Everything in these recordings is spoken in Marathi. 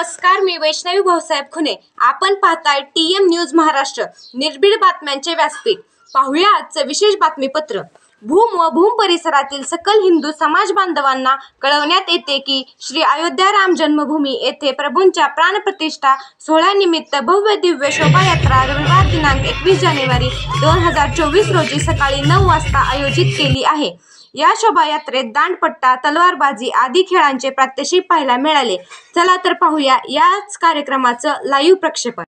नमस्कार, मी वैष्णवी भाऊसाहेब खुने। आपण पाहताय TM न्यूज महाराष्ट्र, निर्भीड बातम्यांचे व्यासपीठ। पाहूया आजचं विशेष बातमीपत्र। भूम व भूम परिसरातील सकल हिंदू समाज बांधवांना कळवण्यात येते की श्री अयोध्या राम जन्मभूमी येथे प्रभूंच्या प्राणप्रतिष्ठा सोहळ्यानिमित्त भव्य दिव्य शोभायात्रा रविवार दिनांक 21 जानेवारी 2024 रोजी सकाळी 9 वाजता आयोजित केली आहे। या शोभायात्रेत दांडपट्टा, तलवारबाजी आदी खेळांचे प्रात्यक्षिक पाहायला मिळाले। चला तर पाहूया याच कार्यक्रमाचं लाईव्ह प्रक्षेपण।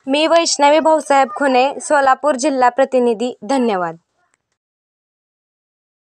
मी वैष्णवी भाऊसाहेब खुने, सोलापूर जिल्हा प्रतिनिधी। धन्यवाद।